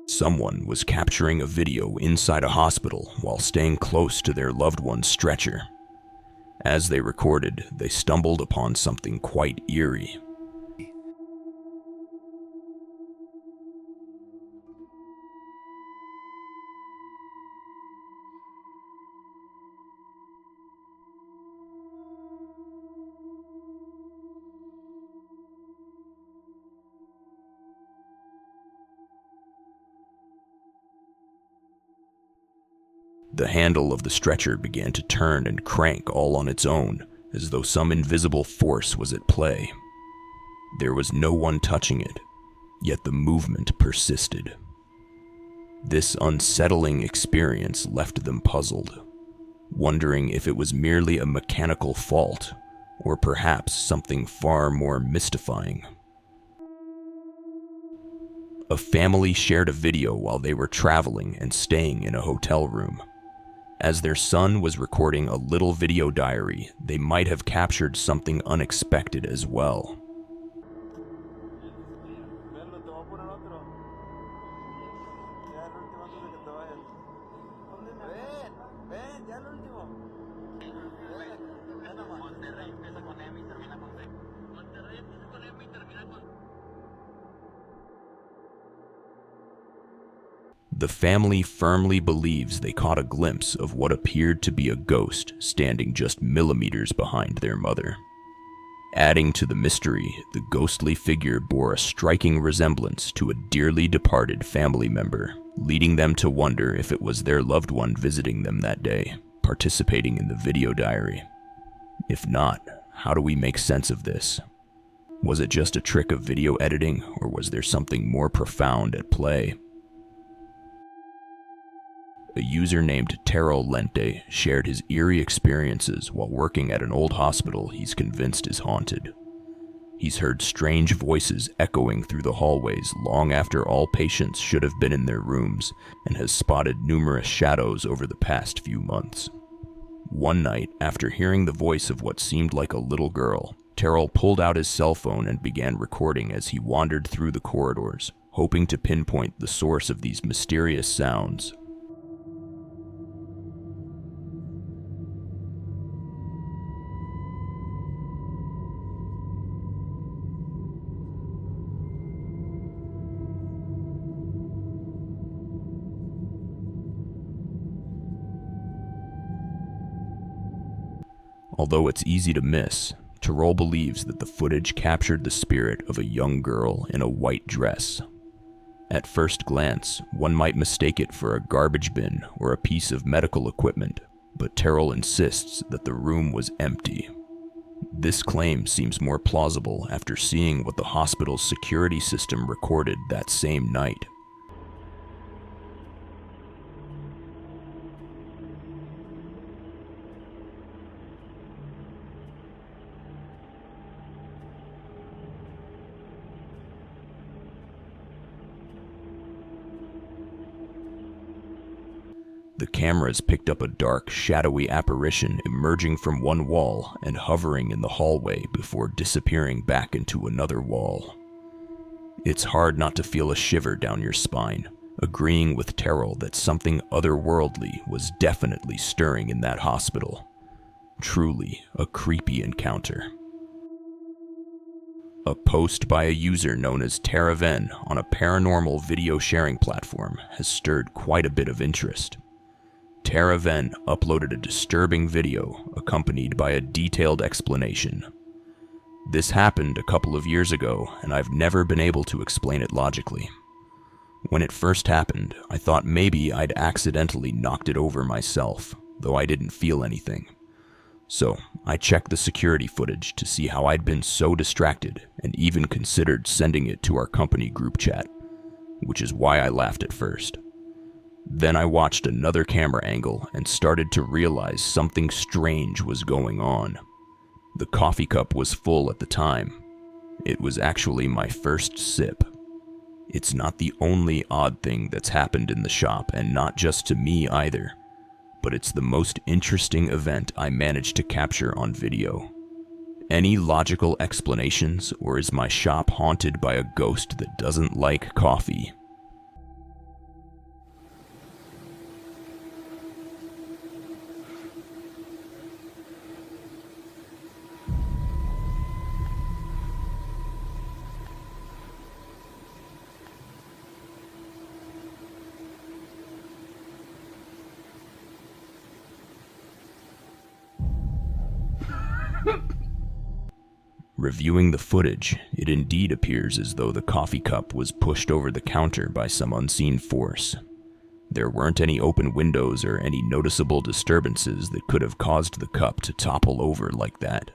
Someone was capturing a video inside a hospital while staying close to their loved one's stretcher. As they recorded, they stumbled upon something quite eerie. The handle of the stretcher began to turn and crank all on its own, as though some invisible force was at play. There was no one touching it, yet the movement persisted. This unsettling experience left them puzzled, wondering if it was merely a mechanical fault, or perhaps something far more mystifying. A family shared a video while they were traveling and staying in a hotel room. As their son was recording a little video diary, they might have captured something unexpected as well. The family firmly believes they caught a glimpse of what appeared to be a ghost standing just millimeters behind their mother. Adding to the mystery, the ghostly figure bore a striking resemblance to a dearly departed family member, leading them to wonder if it was their loved one visiting them that day, participating in the video diary. If not, how do we make sense of this? Was it just a trick of video editing, or was there something more profound at play? A user named Terrell Lente shared his eerie experiences while working at an old hospital he's convinced is haunted. He's heard strange voices echoing through the hallways long after all patients should have been in their rooms, and has spotted numerous shadows over the past few months. One night, after hearing the voice of what seemed like a little girl, Terrell pulled out his cell phone and began recording as he wandered through the corridors, hoping to pinpoint the source of these mysterious sounds. Although it's easy to miss, Terrell believes that the footage captured the spirit of a young girl in a white dress. At first glance, one might mistake it for a garbage bin or a piece of medical equipment, but Terrell insists that the room was empty. This claim seems more plausible after seeing what the hospital's security system recorded that same night. The cameras picked up a dark, shadowy apparition emerging from one wall and hovering in the hallway before disappearing back into another wall. It's hard not to feel a shiver down your spine, agreeing with Terrell that something otherworldly was definitely stirring in that hospital. Truly a creepy encounter. A post by a user known as Taraven on a paranormal video sharing platform has stirred quite a bit of interest. Taraven uploaded a disturbing video accompanied by a detailed explanation. This happened a couple of years ago, and I've never been able to explain it logically. When it first happened, I thought maybe I'd accidentally knocked it over myself, though I didn't feel anything. So I checked the security footage to see how I'd been so distracted and even considered sending it to our company group chat, which is why I laughed at first. Then I watched another camera angle and started to realize something strange was going on. The coffee cup was full at the time. It was actually my first sip. It's not the only odd thing that's happened in the shop, and not just to me either, but it's the most interesting event I managed to capture on video. Any logical explanations, or is my shop haunted by a ghost that doesn't like coffee? Reviewing the footage, it indeed appears as though the coffee cup was pushed over the counter by some unseen force. There weren't any open windows or any noticeable disturbances that could have caused the cup to topple over like that.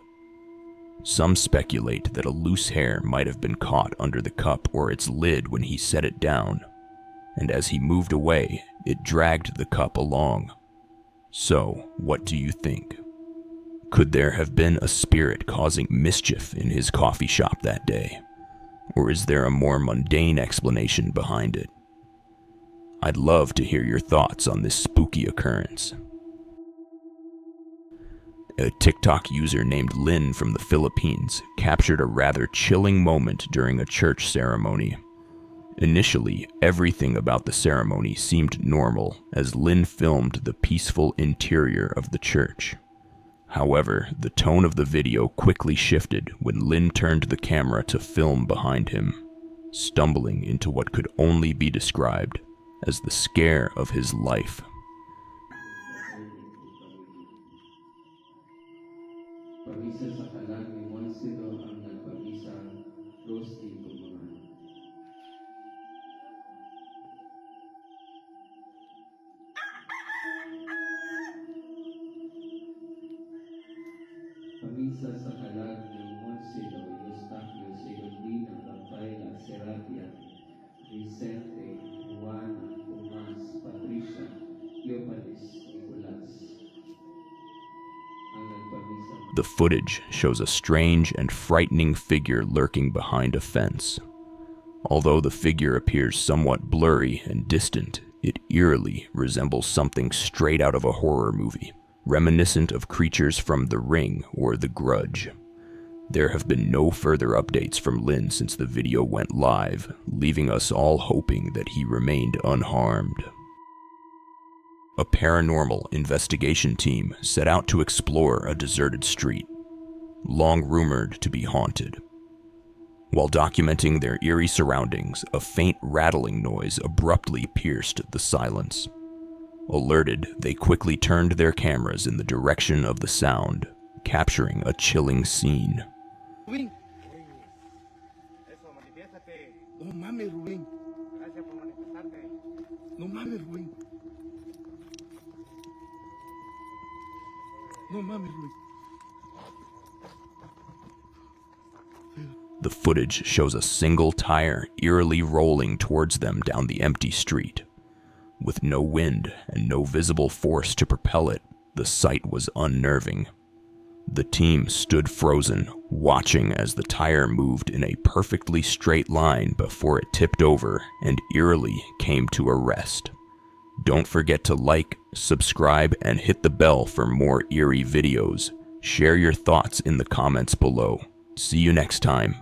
Some speculate that a loose hair might have been caught under the cup or its lid when he set it down, and as he moved away, it dragged the cup along. So, what do you think? Could there have been a spirit causing mischief in his coffee shop that day? Or is there a more mundane explanation behind it? I'd love to hear your thoughts on this spooky occurrence. A TikTok user named Lynn from the Philippines captured a rather chilling moment during a church ceremony. Initially, everything about the ceremony seemed normal as Lynn filmed the peaceful interior of the church. However, the tone of the video quickly shifted when Lynn turned the camera to film behind him, stumbling into what could only be described as the scare of his life. Pamisa sa kalag ng Monse daw Eustachio Segundina Rafaela Serapia Vicente Juana Tomas Patricia Yopanis Nicolas. The footage shows a strange and frightening figure lurking behind a fence. Although the figure appears somewhat blurry and distant, it eerily resembles something straight out of a horror movie, reminiscent of creatures from The Ring or The Grudge. There have been no further updates from Lynn since the video went live, leaving us all hoping that he remained unharmed. A paranormal investigation team set out to explore a deserted street, long rumored to be haunted. While documenting their eerie surroundings, a faint rattling noise abruptly pierced the silence. Alerted, they quickly turned their cameras in the direction of the sound, capturing a chilling scene. Ruin. No mames, Ruin. Gracias por manifestarte. No mames, Ruin. No mames, Ruin. The footage shows a single tire eerily rolling towards them down the empty street. With no wind and no visible force to propel it, the sight was unnerving. The team stood frozen, watching as the tire moved in a perfectly straight line before it tipped over and eerily came to a rest. Don't forget to like, subscribe, and hit the bell for more eerie videos. Share your thoughts in the comments below. See you next time.